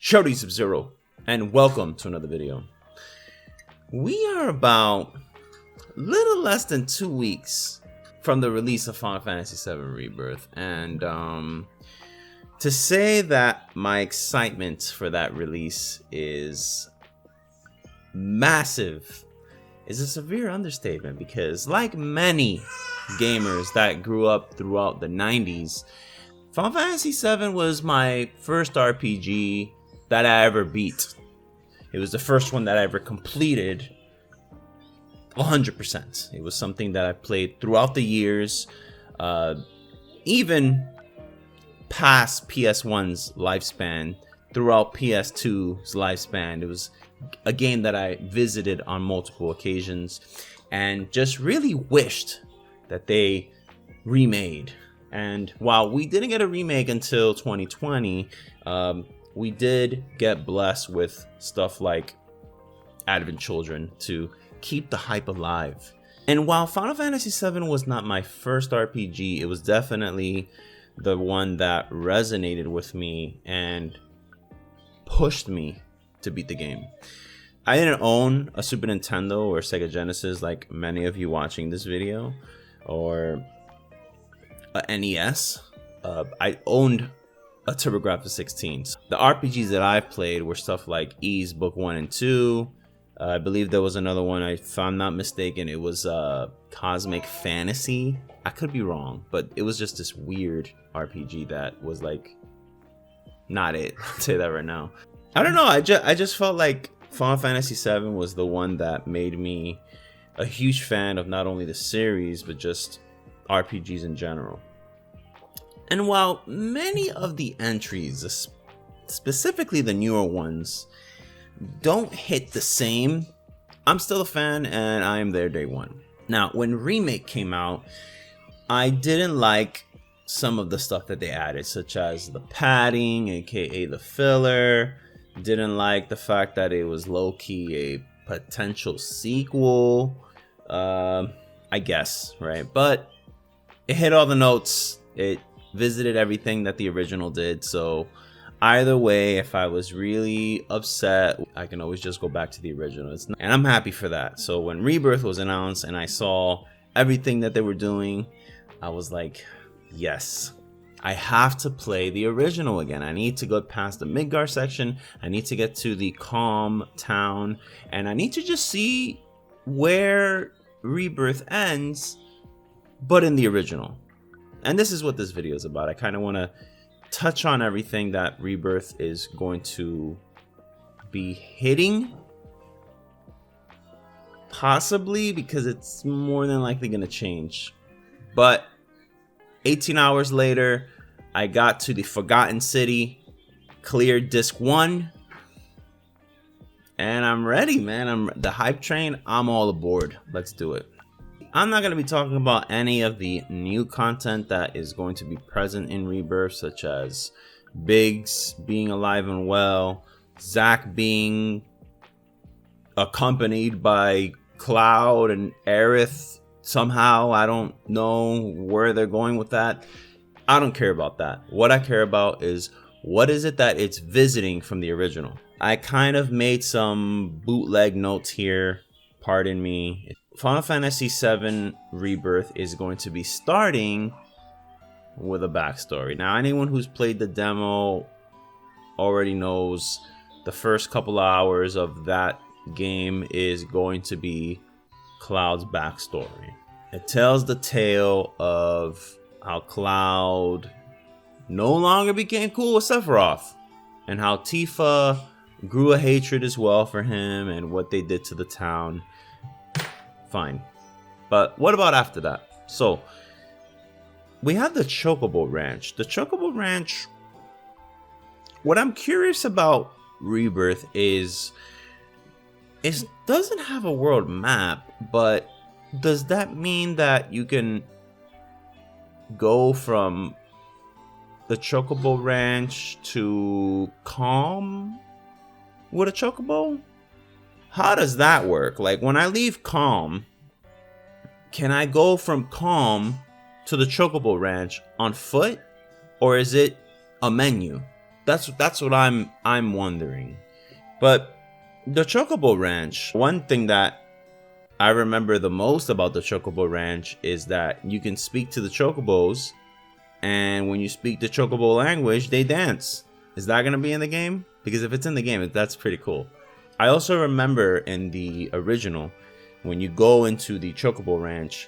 Shouty Sub-Zero, and welcome to another video. We are about a little less than 2 weeks from the release of Final Fantasy VII Rebirth, and to say that my excitement for that release is massive is a severe understatement, because like many gamers that grew up throughout the 90s, Final Fantasy VII was my first RPG that I ever beat. It was the first one that I ever completed 100%. It was something that I played throughout the years, even past PS1's lifespan, throughout PS2's lifespan. It was a game that I visited on multiple occasions and just really wished that they remade. And while we didn't get a remake until 2020, we did get blessed with stuff like Advent Children to keep the hype alive. And while Final Fantasy VII was not my first RPG, it was definitely the one that resonated with me and pushed me to beat the game. I didn't own a Super Nintendo or Sega Genesis like many of you watching this video, or a NES. I owned a TurboGrafx-16. The RPGs that I've played were stuff like Ys Book 1 and 2. I believe there was another one, if I'm not mistaken, it was Cosmic Fantasy. I could be wrong, but it was just this weird RPG that was like not it. I'll say that right now. I don't know, I just felt like Final Fantasy VII was the one that made me a huge fan of not only the series, but just RPGs in general. And while many of the entries, specifically the newer ones, don't hit the same, I'm still a fan and I am there day one. Now, when Remake came out, I didn't like some of the stuff that they added, such as the padding, aka the filler. Didn't like the fact that it was low-key a potential sequel, I guess, right? But it hit all the notes. It visited everything that the original did, so either way, if I was really upset, I can always just go back to the original. And I'm happy for that. So when Rebirth was announced and I saw everything that they were doing, I was like, yes, I have to play the original again. I need to go past the Midgar section. I need to get to the calm town, and I need to just see where Rebirth ends, but in the original. And this is what this video is about. I kind of want to touch on everything that Rebirth is going to be hitting, possibly, because it's more than likely going to change. But 18 hours later, I got to the Forgotten City, cleared disc 1, and I'm ready, man. I'm the hype train. I'm all aboard. Let's do it. I'm not going to be talking about any of the new content that is going to be present in Rebirth, such as Biggs being alive and well, Zack being accompanied by Cloud and Aerith somehow. I don't know where they're going with that. I don't care about that. What I care about is what is it that it's visiting from the original. I kind of made some bootleg notes here. Pardon me. Final Fantasy VII Rebirth is going to be starting with a backstory. Now, anyone who's played the demo already knows the first couple of hours of that game is going to be Cloud's backstory. It tells the tale of how Cloud no longer became cool with Sephiroth, and how Tifa grew a hatred as well for him, and what they did to the town. Fine. But what about after that? So, we have the Chokeable Ranch. The Chokeable Ranch, what I'm curious about Rebirth is it doesn't have a world map, but does that mean that you can go from the Chokeable Ranch to Calm with a Chocobo? How does that work? Like, when I leave Calm, can I go from Calm to the Chokeable Ranch on foot? Or is it a menu? That's what I'm wondering. But the Chokeable Ranch, one thing that I remember the most about the Chokeable Ranch is that you can speak to the Chocobos, and when you speak the Chocobo language, they dance. Is that going to be in the game? Because if it's in the game, that's pretty cool. I also remember in the original, when you go into the Chocobo Ranch,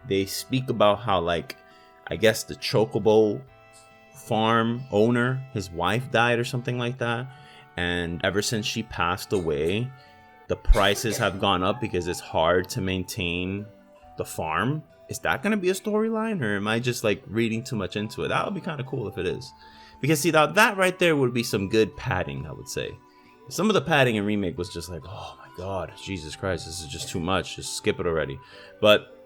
they speak about how, like, I guess the Chocobo farm owner, his wife died or something like that. And ever since she passed away, the prices have gone up because it's hard to maintain the farm. Is that going to be a storyline, or am I just like reading too much into it? That would be kind of cool if it is. Because see, that right there would be some good padding, I would say. Some of the padding in Remake was just like, oh my god, Jesus Christ, this is just too much. Just skip it already. But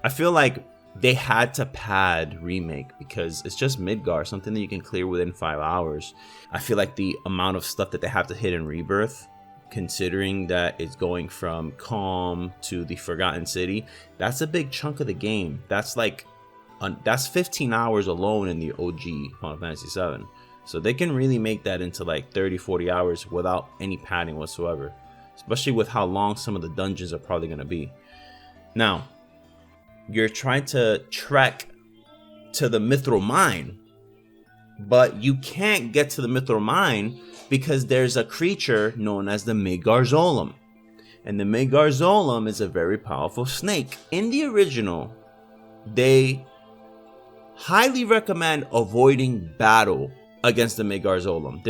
I feel like they had to pad Remake because it's just Midgar, something that you can clear within 5 hours. I feel like the amount of stuff that they have to hit in Rebirth, considering that it's going from Calm to the Forgotten City, that's a big chunk of the game. That's like, that's 15 hours alone in the OG Final Fantasy VII. So they can really make that into like 30-40 hours without any padding whatsoever, especially with how long some of the dungeons are probably going to be. Now, you're trying to trek to the Mithril Mine, but you can't get to the Mithril Mine because there's a creature known as the Midgar Zolom. And the Midgar Zolom is a very powerful snake. In the original, they highly recommend avoiding battle against the Midgar Zolom.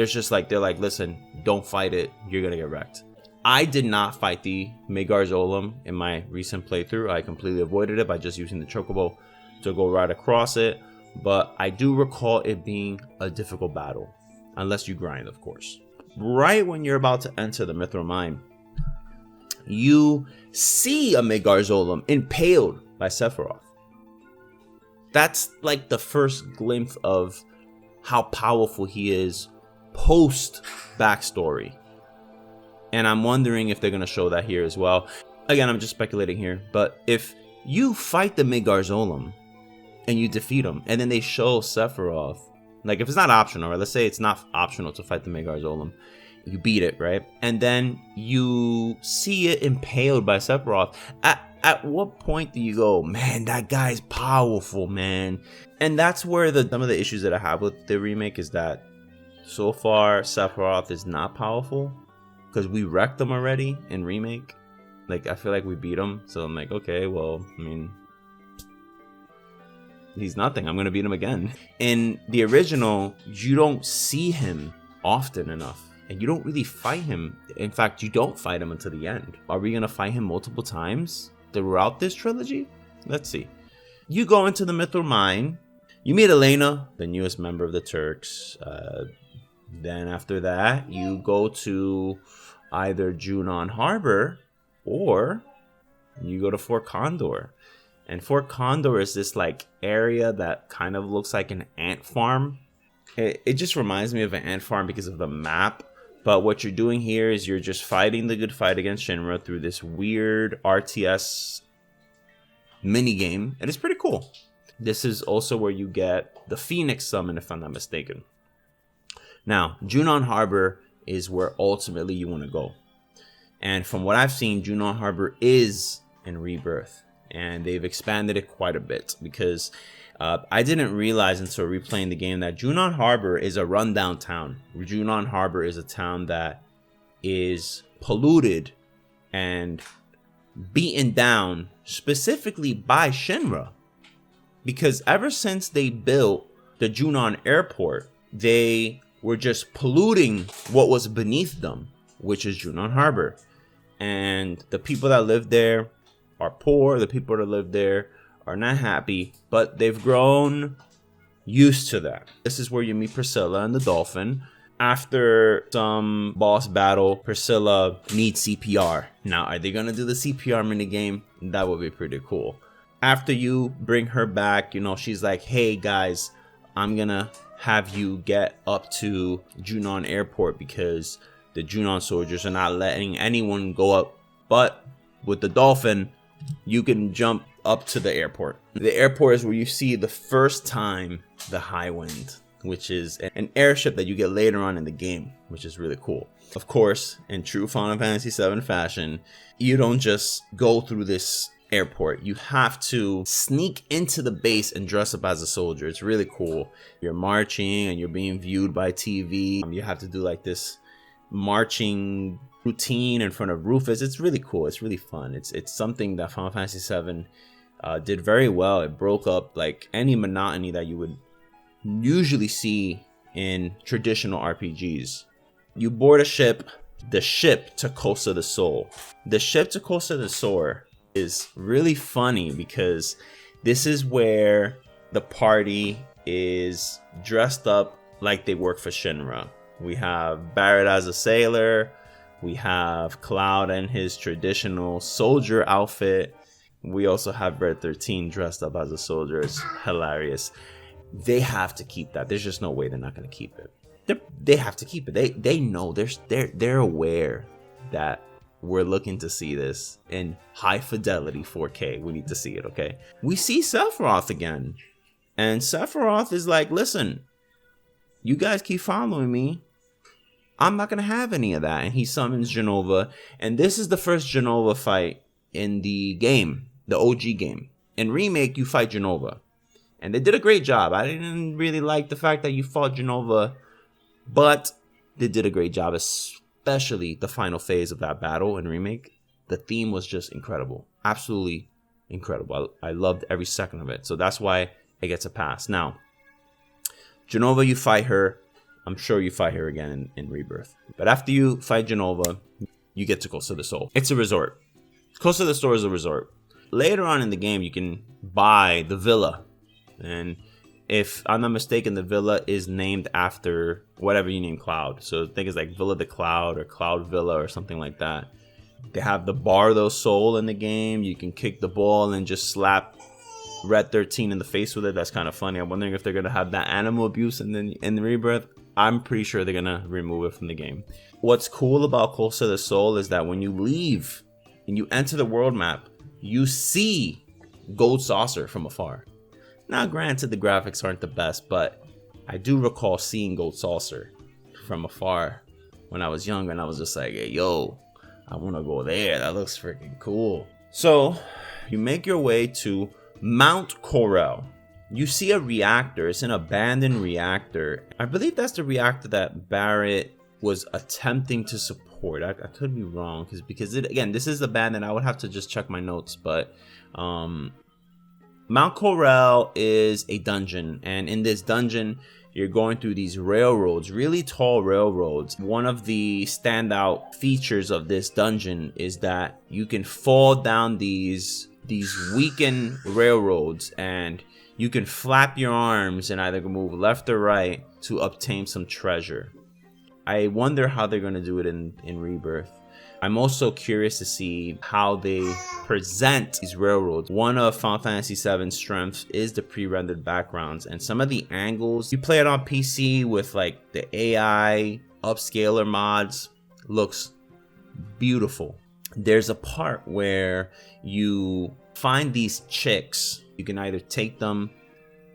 They're like, listen, don't fight it, you're gonna get wrecked. I did not fight the Midgar Zolom in my recent playthrough. I completely avoided it by just using the Chocobo to go right across it. But I do recall it being a difficult battle, unless you grind, of course. Right when you're about to enter the Mithril Mine, you see a Midgar Zolom impaled by Sephiroth. That's like the first glimpse of how powerful he is post backstory. And I'm wondering if they're going to show that here as well. Again, I'm just speculating here. But if you fight the Midgar Zolom and you defeat him, and then they show Sephiroth, like if it's not optional, right? Let's say it's not optional to fight the Midgar Zolom. You beat it, right? And then you see it impaled by Sephiroth. At what point do you go, man, that guy's powerful, man? And that's where some of the issues that I have with the remake is that so far Sephiroth is not powerful. Because we wrecked them already in Remake. Like, I feel like we beat him. So I'm like, okay, well, I mean, he's nothing. I'm going to beat him again. In the original, you don't see him often enough. And you don't really fight him. In fact, you don't fight him until the end. Are we going to fight him multiple times throughout this trilogy? Let's see. You go into the Mithril Mine. You meet Elena, the newest member of the Turks. Then after that, you go to either Junan Harbor or you go to Fort Condor. And Fort Condor is this like area that kind of looks like an ant farm. It just reminds me of an ant farm because of the map. But what you're doing here is you're just fighting the good fight against Shinra through this weird RTS minigame. And it's pretty cool. This is also where you get the Phoenix summon, if I'm not mistaken. Now, Junan Harbor is where ultimately you want to go. And from what I've seen, Junan Harbor is in Rebirth. And they've expanded it quite a bit. Because I didn't realize until replaying the game that Junan Harbor is a rundown town. Junan Harbor is a town that is polluted and beaten down specifically by Shinra. Because ever since they built the Junan airport, they were just polluting what was beneath them, which is Junan Harbor. And the people that live there are poor. The people that live there are not happy, but they've grown used to that. This is where you meet Priscilla and the dolphin. After some boss battle, Priscilla needs CPR. Now, are they going to do the CPR minigame? That would be pretty cool. After you bring her back, you know, she's like, hey guys, I'm going to have you get up to Junan Airport because the Junan soldiers are not letting anyone go up. But with the dolphin, you can jump up to the airport. The airport is where you see the first time the High Wind which is an airship that you get later on in the game, which is really cool. Of course, in true Final Fantasy VII fashion, you don't just go through this airport. You have to sneak into the base and dress up as a soldier. It's really cool. You're marching and you're being viewed by TV. You have to do like this marching routine in front of Rufus. It's really cool. It's really fun. It's something that Final Fantasy VII did very well. It broke up like any monotony that you would usually see in traditional RPGs. You board a ship, the ship to Costa del Sol. The ship to Costa del Sol is really funny because this is where the party is dressed up like they work for Shinra. We have Barrett as a sailor. We have Cloud in his traditional soldier outfit. We also have Red 13 dressed up as a soldier. It's hilarious. They have to keep that. There's just no way they're not going to keep it. They have to keep it. They know. They're aware that we're looking to see this in high fidelity 4K. We need to see it, okay? We see Sephiroth again. And Sephiroth is like, listen, you guys keep following me. I'm not going to have any of that. And he summons Jenova. And this is the first Jenova fight in the game, the OG game. In Remake, you fight Jenova. And they did a great job. I didn't really like the fact that you fought Jenova, but they did a great job, especially the final phase of that battle in Remake. The theme was just incredible. Absolutely incredible. I loved every second of it. So that's why it gets a pass. Now, Jenova, you fight her. I'm sure you fight her again in Rebirth. But after you fight Jenova, you get to Costa del Sol. It's a resort. Costa del Sol is a resort. Later on in the game, you can buy the villa. And if I'm not mistaken, the villa is named after whatever you name Cloud. So I think it's like Villa de Cloud or Cloud Villa or something like that. They have the Bardo Soul in the game. You can kick the ball and just slap Red 13 in the face with it. That's kind of funny. I'm wondering if they're going to have that animal abuse in the Rebirth. I'm pretty sure they're going to remove it from the game. What's cool about Costa del Sol is that when you leave and you enter the world map, you see Gold Saucer from afar. Now, granted, the graphics aren't the best, but I do recall seeing Gold Saucer from afar when I was younger, and I was just like, hey, yo, I want to go there. That looks freaking cool. So you make your way to Mount Corell. You see a reactor. It's an abandoned reactor. I believe that's the reactor that Barrett was attempting to support. I could be wrong because again, this is abandoned. I would have to just check my notes, but Mount Corell is a dungeon, and in this dungeon, you're going through these railroads, really tall railroads. One of the standout features of this dungeon is that you can fall down these weakened railroads, and you can flap your arms and either move left or right to obtain some treasure. I wonder how they're going to do it in Rebirth. I'm also curious to see how they present these railroads. One of Final Fantasy VII's strengths is the pre-rendered backgrounds, and some of the angles. You play it on PC with like the AI upscaler mods. Looks beautiful. There's a part where you find these chicks. You can either take them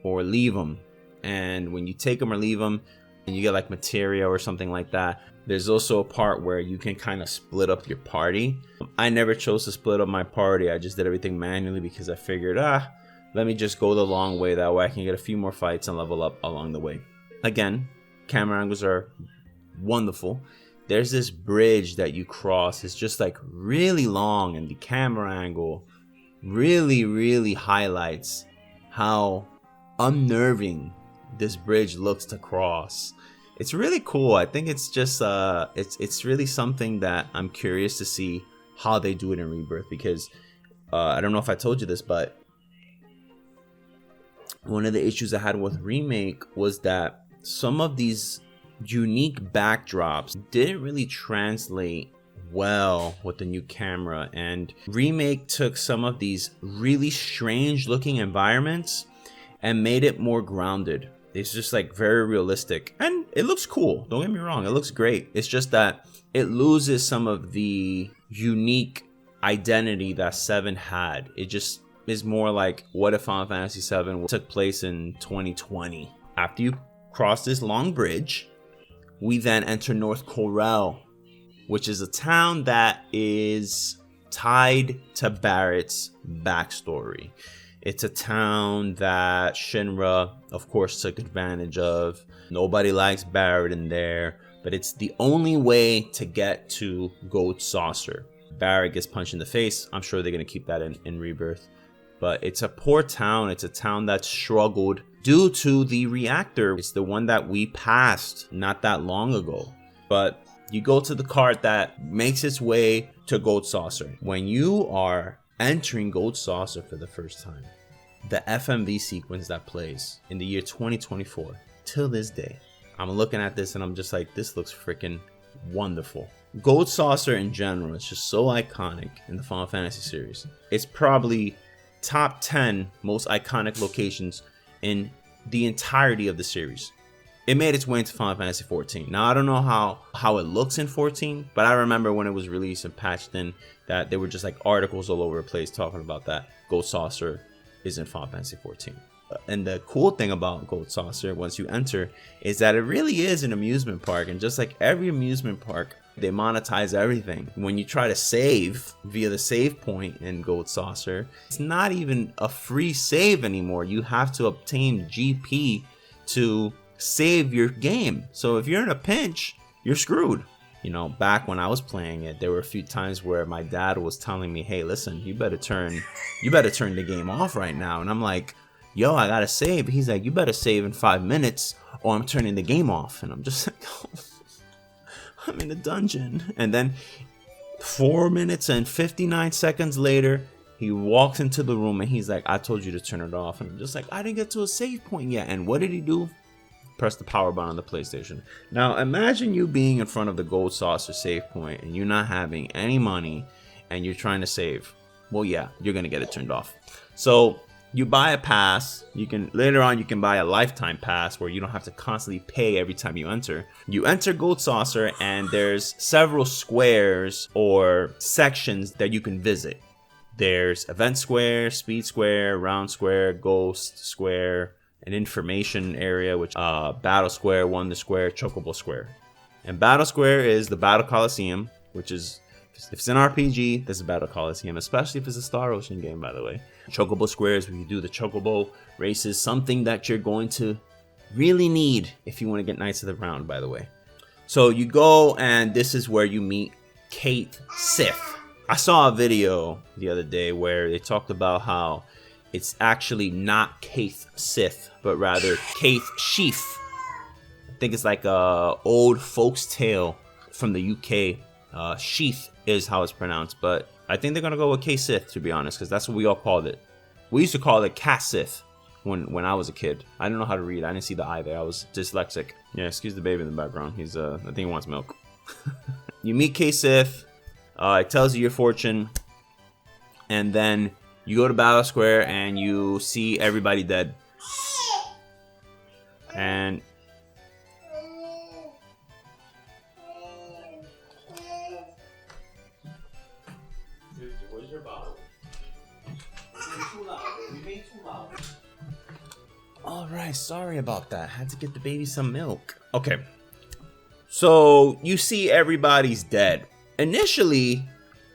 or leave them, and when you take them or leave them, you get like materia or something like that. There's also a part where you can kind of split up your party. I never chose to split up my party. I just did everything manually because I figured, let me just go the long way. That way I can get a few more fights and level up along the way. Again, camera angles are wonderful. There's this bridge that you cross. It's just like really long, and the camera angle really, really highlights how unnerving this bridge looks to cross. It's really cool. I think it's just it's really something that I'm curious to see how they do it in Rebirth, because I don't know if I told you this, but one of the issues I had with Remake was that some of these unique backdrops didn't really translate well with the new camera, and Remake took some of these really strange looking environments and made it more grounded. It's just like very realistic, and it looks cool. Don't get me wrong, it looks great. It's just that it loses some of the unique identity that 7 had. It just is more like, what if Final Fantasy 7 took place in 2020? After you cross this long bridge. We then enter North Corell, which is a town that is tied to Barrett's backstory. It's a town that Shinra, of course, took advantage of. Nobody likes Barrett in there, but it's the only way to get to Gold Saucer. Barrett gets punched in the face. I'm sure they're going to keep that in Rebirth. But it's a poor town. It's a town that struggled due to the reactor. It's the one that we passed not that long ago. But you go to the cart that makes its way to Gold Saucer. When you are entering Gold Saucer for the first time, the FMV sequence that plays in the year 2024 till this day, I'm looking at this and I'm just like, this looks freaking wonderful. Gold Saucer in general is just so iconic in the Final Fantasy series. It's probably top 10 most iconic locations in the entirety of the series. It made its way into Final Fantasy 14. Now, I don't know how it looks in 14, but I remember when it was released and patched in that there were just like articles all over the place talking about that Gold Saucer is in Final Fantasy 14. And the cool thing about Gold Saucer, once you enter, is that it really is an amusement park. And just like every amusement park, they monetize everything. When you try to save via the save point in Gold Saucer, it's not even a free save anymore. You have to obtain GP to save your game. So if you're in a pinch, you're screwed. You know, back when I was playing it, there were a few times where my dad was telling me, hey, listen, you better turn the game off right now. And I'm like, yo, I gotta save. He's like, you better save in 5 minutes or I'm turning the game off. And I'm just like, oh, I'm in a dungeon. And then 4 minutes and 59 seconds later, he walks into the room and he's like, I told you to turn it off. And I'm just like, I didn't get to a save point yet. And what did he do? Press the power button on the PlayStation. Now imagine you being in front of the Gold Saucer save point and you not having any money and you're trying to save. Well, yeah, you're gonna get it turned off. So you buy a pass. Later on you can buy a lifetime pass where you don't have to constantly pay every time you enter. You enter Gold Saucer and there's several squares or sections that you can visit. There's Event Square, Speed Square, Round Square, Ghost Square, an information area, which Battle Square, Wonder Square, Chokeable Square. And Battle Square is the Battle Coliseum, which is, if it's an RPG, this is Battle Coliseum, especially if it's a Star Ocean game, by the way. Chokeable Square is where you do the Chocobo races, something that you're going to really need if you want to get Knights of the Round, by the way. So you go, and this is where you meet Kate Sith. I saw a video the other day where they talked about how it's actually not Kaith Sith, but rather Kaith Sheaf. I think it's like a old folks tale from the UK. Sheath is how it's pronounced, but I think they're gonna go with Kaith Sith, to be honest, because that's what we all called it. We used to call it Cat Sith when I was a kid. I didn't know how to read. I didn't see the I there. I was dyslexic. Yeah, excuse the baby in the background. He's I think he wants milk. You meet Kaith Sith. It tells you your fortune, and then you go to Battle Square and you see everybody dead. And where's your bottle? Alright, sorry about that. Had to get the baby some milk. Okay. So you see everybody's dead. Initially,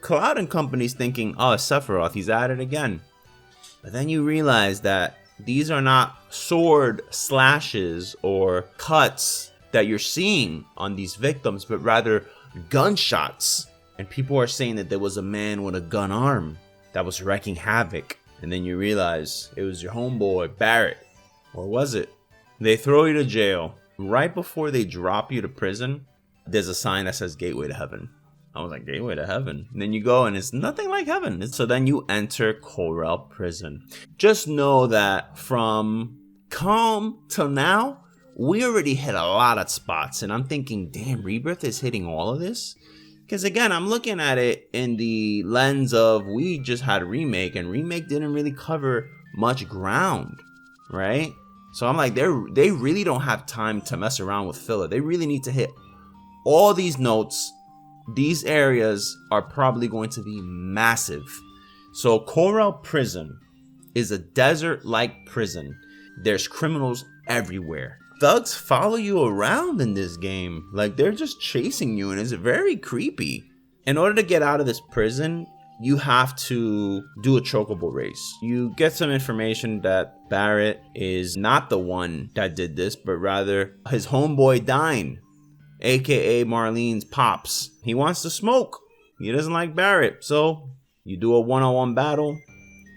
Cloud and company's thinking, oh, Sephiroth, he's at it again. But then you realize that these are not sword slashes or cuts that you're seeing on these victims, but rather gunshots. And people are saying that there was a man with a gun arm that was wreaking havoc. And then you realize it was your homeboy, Barrett. Or was it? They throw you to jail. Right before they drop you to prison, there's a sign that says Gateway to Heaven. I was like, Gateway to Heaven. And then you go and it's nothing like heaven. So then you enter Corell Prison. Just know that from Calm till now, we already hit a lot of spots. And I'm thinking, damn, Rebirth is hitting all of this? Because again, I'm looking at it in the lens of we just had Remake. And Remake didn't really cover much ground, right? So I'm like, they really don't have time to mess around with filler. They really need to hit all these notes. These areas are probably going to be massive. So Corell Prison is a desert-like prison. There's criminals everywhere. thugs follow you around in this game. Like, they're just chasing you, and it's very creepy. In order to get out of this prison, you have to do a chokeable race. You get some information that Barrett is not the one that did this, but rather his homeboy Dine, aka Marlene's pops. He wants to smoke. He doesn't like Barrett. So you do a one-on-one battle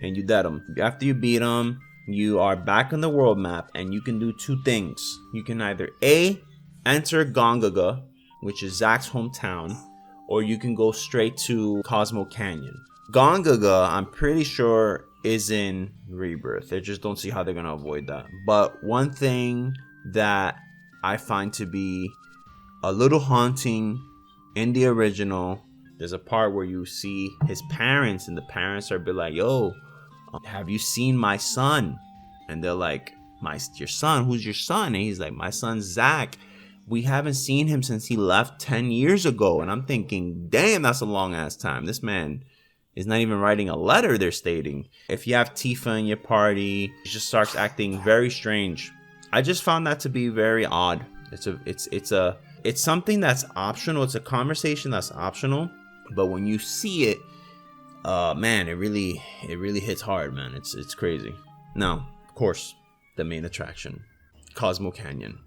and you dead him. After you beat him, you are back on the world map, and you can do two things. You can either A, enter Gongaga, which is Zach's hometown, or you can go straight to Cosmo Canyon. Gongaga, I'm pretty sure, is in Rebirth. I just don't see how they're going to avoid that. But one thing that I find to be a little haunting in the original, there's a part where you see his parents, and the parents are be like, yo, have you seen my son? And they're like, your son? Who's your son? And he's like, my son's Zach. We haven't seen him since he left 10 years ago. And I'm thinking, damn, that's a long ass time. This man is not even writing a letter, they're stating. If you have Tifa in your party, he just starts acting very strange. I just found that to be very odd. It's something that's optional. It's a conversation that's optional. But when you see it, man, it really hits hard, man. It's crazy. Now, of course, the main attraction, Cosmo Canyon.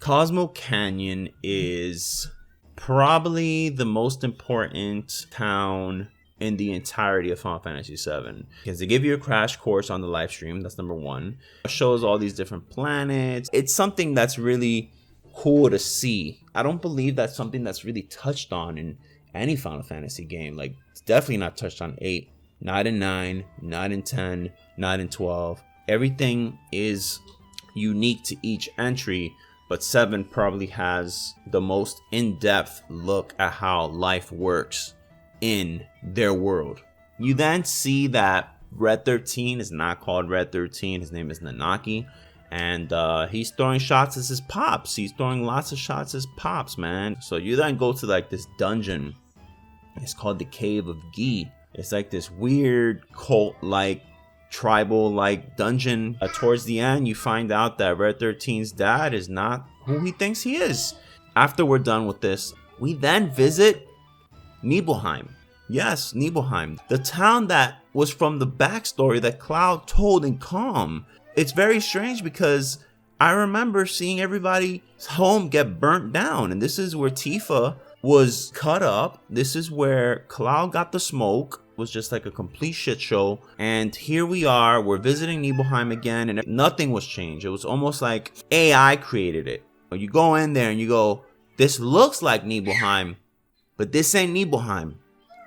Cosmo Canyon is probably the most important town in the entirety of Final Fantasy VII, because they give you a crash course on the live stream. That's number one. It shows all these different planets. It's something that's really cool to see. I don't believe that's something that's really touched on in any Final Fantasy game. Like, it's definitely not touched on 8, not in 9, not in 10, not in 12. Everything is unique to each entry, but 7 probably has the most in-depth look at how life works in their world. You then see that Red 13 is not called Red 13. His name is Nanaki. And he's throwing shots as his pops. He's throwing lots of shots as pops, man. So you then go to like this dungeon. It's called the Cave of Gi. It's like this weird cult-like, tribal-like dungeon. Towards the end, you find out that Red 13's dad is not who he thinks he is. After we're done with this, we then visit Nibelheim. Yes, Nibelheim. The town that was from the backstory that Cloud told in Calm. It's very strange because I remember seeing everybody's home get burnt down. And this is where Tifa was cut up. This is where Cloud got the smoke. It was just like a complete shit show. And here we are. We're visiting Nibelheim again. And nothing was changed. It was almost like AI created it. You go in there and you go, this looks like Nibelheim, but this ain't Nibelheim.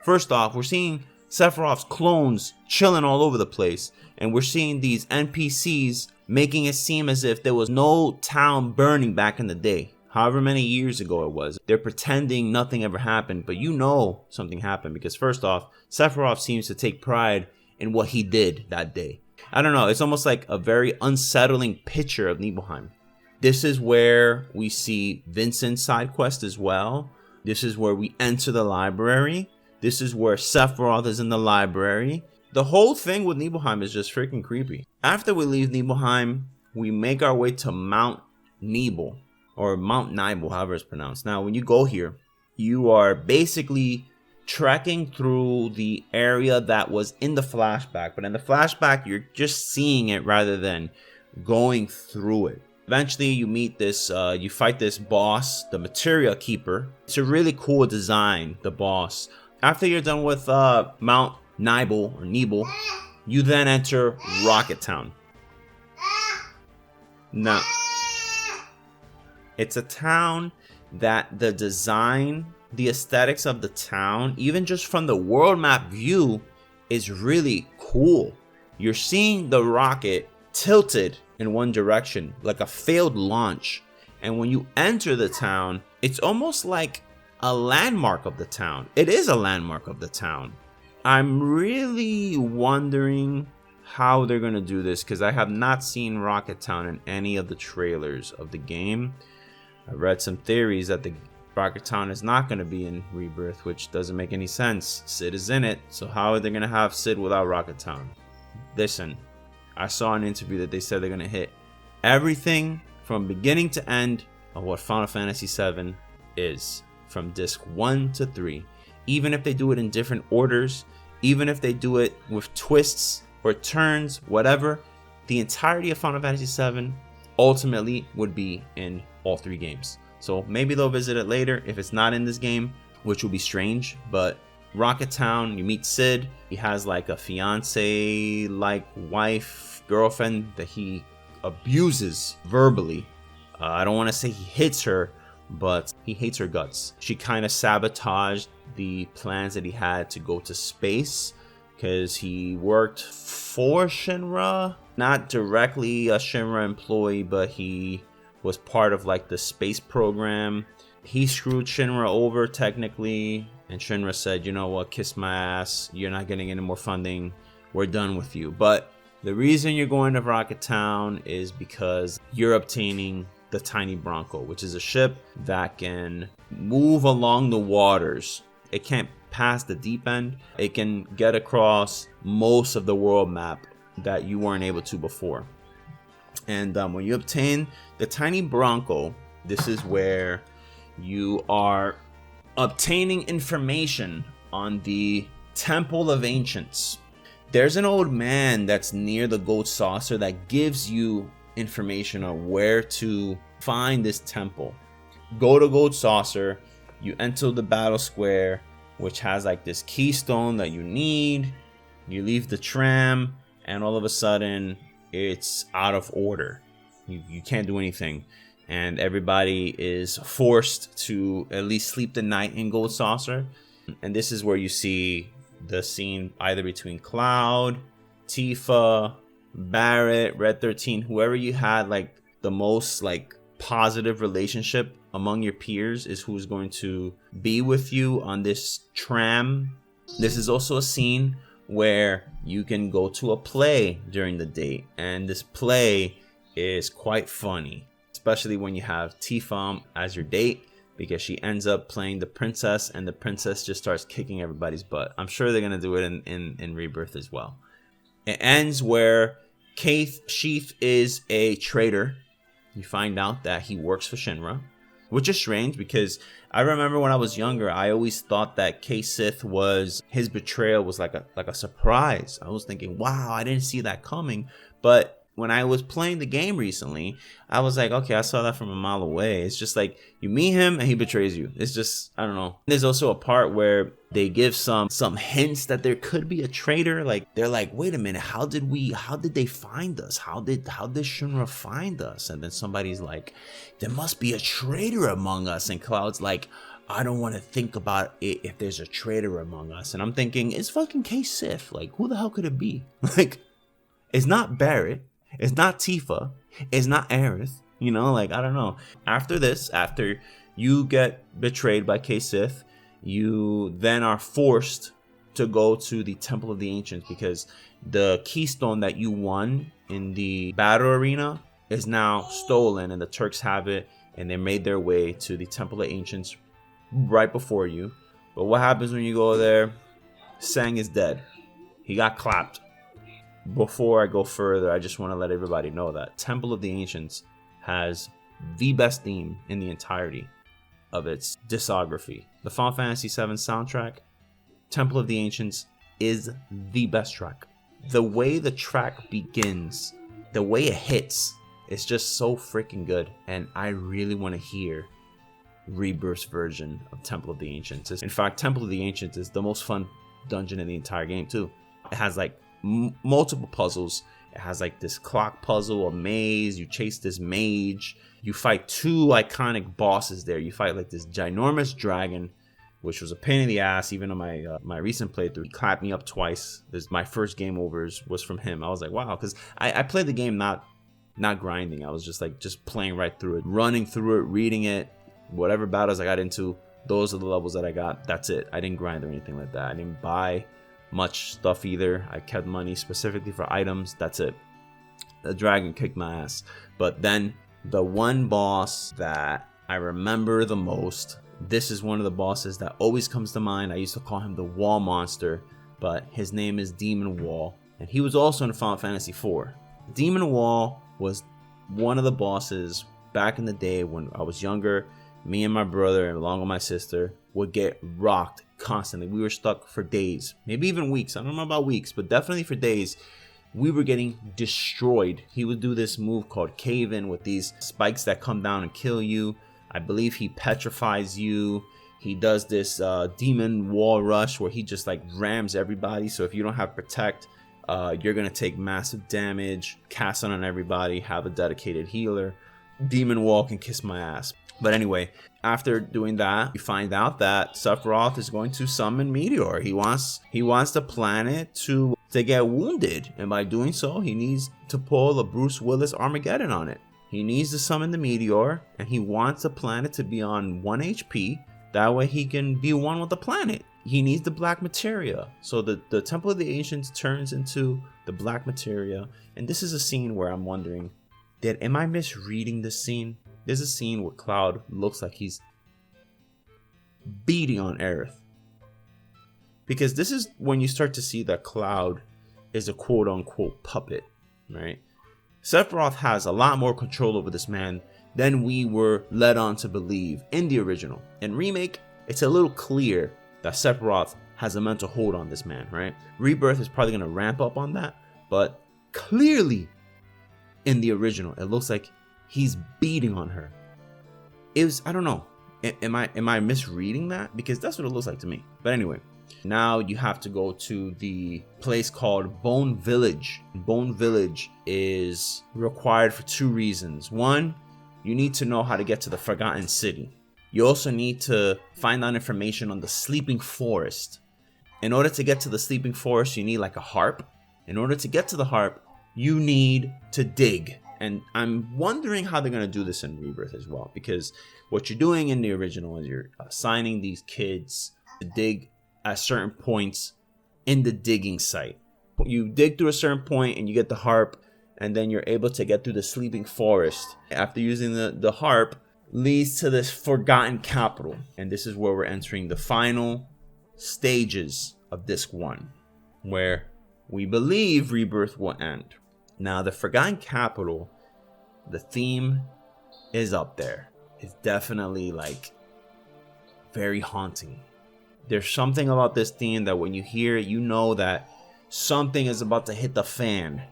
First off, we're seeing Sephiroth's clones chilling all over the place. And we're seeing these NPCs making it seem as if there was no town burning back in the day. However many years ago it was. They're pretending nothing ever happened, but you know something happened. Because first off, Sephiroth seems to take pride in what he did that day. I don't know, it's almost like a very unsettling picture of Nibelheim. This is where we see Vincent's side quest as well. This is where we enter the library. This is where Sephiroth is in the library. The whole thing with Nibelheim is just freaking creepy. After we leave Nibelheim, we make our way to Mount Nibel, or Mount Nibel, however it's pronounced. Now, when you go here, you are basically trekking through the area that was in the flashback. But in the flashback, you're just seeing it rather than going through it. Eventually, you meet this, you fight this boss, the Materia Keeper. It's a really cool design, the boss. After you're done with Mount Nibel, or Nibel, you then enter Rocket Town. Now, it's a town that the design, the aesthetics of the town, even just from the world map view, is really cool. You're seeing the rocket tilted in one direction, like a failed launch. And when you enter the town, it's almost like a landmark of the town. It is a landmark of the town. I'm really wondering how they're going to do this, because I have not seen Rocket Town in any of the trailers of the game. I read some theories that the Rocket Town is not going to be in Rebirth, which doesn't make any sense. Sid is in it, so how are they going to have Sid without Rocket Town? Listen, I saw an interview that they said they're going to hit everything from beginning to end of what Final Fantasy VII is, from disc 1 to 3. Even if they do it in different orders, even if they do it with twists or turns, whatever, the entirety of Final Fantasy VII ultimately would be in all 3 games. So maybe they'll visit it later if it's not in this game, which will be strange. But Rocket Town, you meet Cid. He has like a fiance, like wife, girlfriend that he abuses verbally. I don't want to say he hits her, but he hates her guts. She kind of sabotaged the plans that he had to go to space because he worked for Shinra. Not directly a Shinra employee, but he was part of like the space program. He screwed Shinra over technically, and Shinra said, you know what, kiss my ass, you're not getting any more funding, we're done with you. But the reason you're going to Rocket Town is because you're obtaining the tiny Bronco, which is a ship that can move along the waters. It can't pass the deep end. It can get across most of the world map that you weren't able to before. And when you obtain the tiny Bronco, this is where you are obtaining information on the Temple of Ancients. There's an old man that's near the gold saucer that gives you information on where to find this temple. Go to Gold Saucer, you enter the battle square, which has like this keystone that you need. You leave the tram, and all of a sudden it's out of order. You can't do anything, and everybody is forced to at least sleep the night in Gold Saucer. And this is where you see the scene either between Cloud, Tifa, Barrett, Red 13, whoever you had like the most like positive relationship among your peers is who's going to be with you on this tram. This is also a scene where you can go to a play during the date, and this play is quite funny, especially when you have Tifa as your date, because she ends up playing the princess, and the princess just starts kicking everybody's butt. I'm sure they're gonna do it in Rebirth as well. It ends where Keith Sheath is a traitor. You find out that he works for Shinra, which is strange because I remember when I was younger, I always thought that K-Sith was, his betrayal was like a surprise. I was thinking, wow, I didn't see that coming. But when I was playing the game recently, I was like, okay, I saw that from a mile away. It's just like you meet him and he betrays you. It's just, I don't know. There's also a part where they give some hints that there could be a traitor. Like they're like, wait a minute, how did they find us? How did Shinra find us? And then somebody's like, there must be a traitor among us. And Cloud's like, I don't want to think about it if there's a traitor among us. And I'm thinking, it's fucking K-Sith. Like, who the hell could it be? Like, it's not Barrett. It's not Tifa. It's not Aerith. You know, like, I don't know. After this, after you get betrayed by K-Sith, you then are forced to go to the Temple of the Ancients because the keystone that you won in the battle arena is now stolen, and the Turks have it, and they made their way to the Temple of Ancients right before you. But what happens when you go there? Sang is dead. He got clapped. Before I go further, I just want to let everybody know that Temple of the Ancients has the best theme in the entirety of its discography. The Final Fantasy VII soundtrack, Temple of the Ancients, is the best track. The way the track begins, the way it hits, it's just so freaking good. And I really want to hear Rebirth's version of Temple of the Ancients. In fact, Temple of the Ancients is the most fun dungeon in the entire game too. It has like multiple puzzles. It has like this clock puzzle, a maze. You chase this mage. You fight 2 iconic bosses there. You fight like this ginormous dragon, which was a pain in the ass. Even on my recent playthrough, he clapped me up twice. My first game overs was from him. I was like, wow, because I played the game not grinding. I was just playing right through it, running through it, reading it. Whatever battles I got into, those are the levels that I got. That's it. I didn't grind or anything like that. I didn't buy much stuff either. I kept money specifically for items. That's it. The dragon kicked my ass. But then the one boss that I remember the most, this is one of the bosses that always comes to mind. I used to call him the Wall Monster, but his name is Demon Wall, and he was also in Final Fantasy IV. Demon Wall was one of the bosses back in the day when I was younger, me and my brother, and along with my sister, would get rocked constantly. We were stuck for days, maybe even weeks. I don't know about weeks, but definitely for days. We were getting destroyed. He would do this move called cave in with these spikes that come down and kill you. I believe he petrifies you. He does this demon wall rush where he just like rams everybody. So if you don't have protect, you're going to take massive damage. Cast on everybody. Have a dedicated healer. Demon wall can kiss my ass. But anyway, after doing that, you find out that Sephiroth is going to summon Meteor. He wants the planet to get wounded. And by doing so, he needs to pull a Bruce Willis Armageddon on it. He needs to summon the Meteor, and he wants the planet to be on 1 HP. That way he can be one with the planet. He needs the black materia. So the Temple of the Ancients turns into the black materia. And this is a scene where I'm wondering, am I misreading this scene? There's a scene where Cloud looks like he's beating on Aerith. Because this is when you start to see that Cloud is a quote-unquote puppet, right? Sephiroth has a lot more control over this man than we were led on to believe in the original. In Remake, it's a little clear that Sephiroth has a mental hold on this man, right? Rebirth is probably going to ramp up on that, but clearly in the original, it looks like he's beating on her. I don't know. Am I misreading that? Because that's what it looks like to me. But anyway, now you have to go to the place called Bone Village. Bone Village is required for 2 reasons. One, you need to know how to get to the Forgotten City. You also need to find out information on the Sleeping Forest. In order to get to the Sleeping Forest, you need like a harp. In order to get to the harp, you need to dig. And I'm wondering how they're going to do this in Rebirth as well. Because what you're doing in the original is you're assigning these kids to dig at certain points in the digging site. You dig through a certain point and you get the harp. And then you're able to get through the Sleeping Forest. After using the harp, leads to this Forgotten Capital. And this is where we're entering the final stages of Disc 1. Where we believe Rebirth will end. Now, the Forgotten Capital, the theme is up there. It's definitely like very haunting. There's something about this theme that when you hear it, you know that something is about to hit the fan.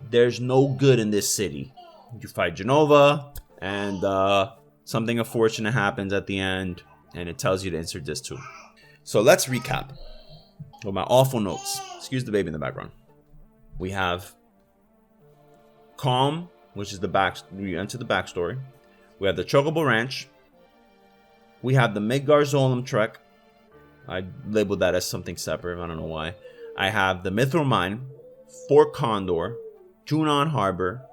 There's no good in this city. You fight Genova, and something unfortunate happens at the end, and it tells you to insert Disc 2. So let's recap with my awful notes. Excuse the baby in the background. We have Calm, which is we enter the backstory. We have the Chokeable Ranch. We have the Midgar Zolom Trek. I labeled that as something separate. I don't know why. I have the Mithril Mine, Fort Condor, Junan Harbor,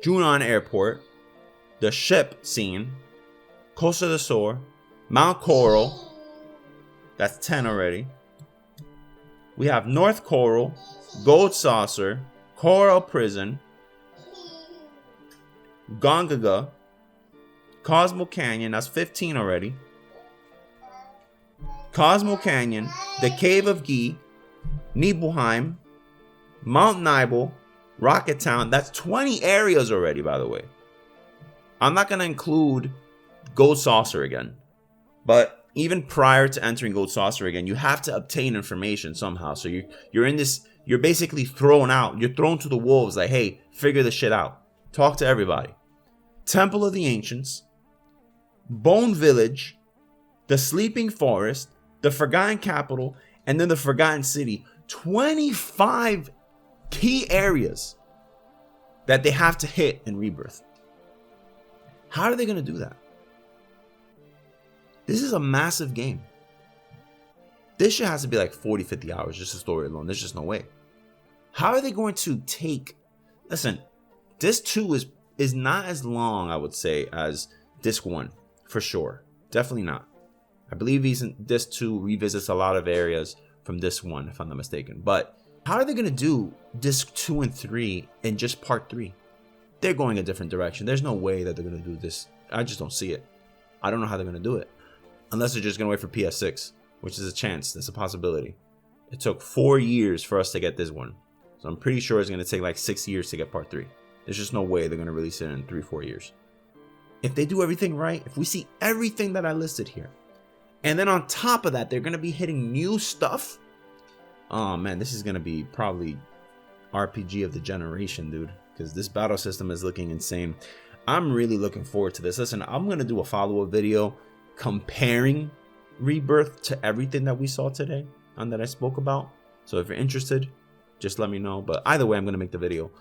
Junan Airport, the ship scene, Costa del Sol, Mount Corell. That's 10 already. We have North Corell, Gold Saucer, Corell Prison, Gongaga, Cosmo Canyon, that's 15 already. Cosmo Canyon, the Cave of Gi, Nibelheim, Mount Nibel, Rocket Town. That's 20 areas already, by the way. I'm not going to include Gold Saucer again. But even prior to entering Gold Saucer again, you have to obtain information somehow. So you're in this, you're basically thrown out. You're thrown to the wolves like, hey, figure this shit out. Talk to everybody. Temple of the Ancients, Bone Village, the Sleeping Forest, the Forgotten Capital, and then the Forgotten City. 25 key areas that they have to hit in Rebirth. How are they going to do that? This is a massive game. This shit has to be like 40, 50 hours just the story alone. There's just no way. How are they going to take... Listen, Disc 2 is not as long, I would say, as Disc 1. For sure. Definitely not. I believe Disc 2 revisits a lot of areas from Disc 1, if I'm not mistaken. But how are they going to do Disc 2 and 3 in just Part 3? They're going a different direction. There's no way that they're going to do this. I just don't see it. I don't know how they're going to do it. Unless they're just going to wait for PS6, which is a chance. That's a possibility. It took 4 years for us to get this one. So I'm pretty sure it's going to take like 6 years to get Part 3. There's just no way they're going to release it in 3-4 years. if they do everything right, if we see everything that I listed here, and then on top of that, they're going to be hitting new stuff. Oh man, this is going to be probably RPG of the generation, dude, because this battle system is looking insane. I'm really looking forward to this. Listen, I'm going to do a follow-up video comparing Rebirth to everything that we saw today and that I spoke about. So if you're interested, just let me know. But either way, I'm going to make the video.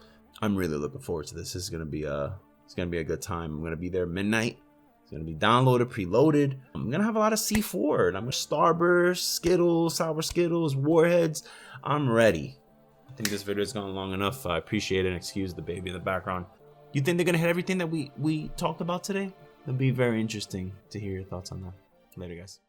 I'm really looking forward to this. This is going to be a good time. I'm going to be there midnight. It's going to be downloaded, preloaded. I'm going to have a lot of C4. I'm going to Starburst, Skittles, Sour Skittles, Warheads. I'm ready. I think this video has gone long enough. I appreciate it. Excuse the baby in the background. You think they're going to hit everything that we talked about today? It'll be very interesting to hear your thoughts on that. Later, guys.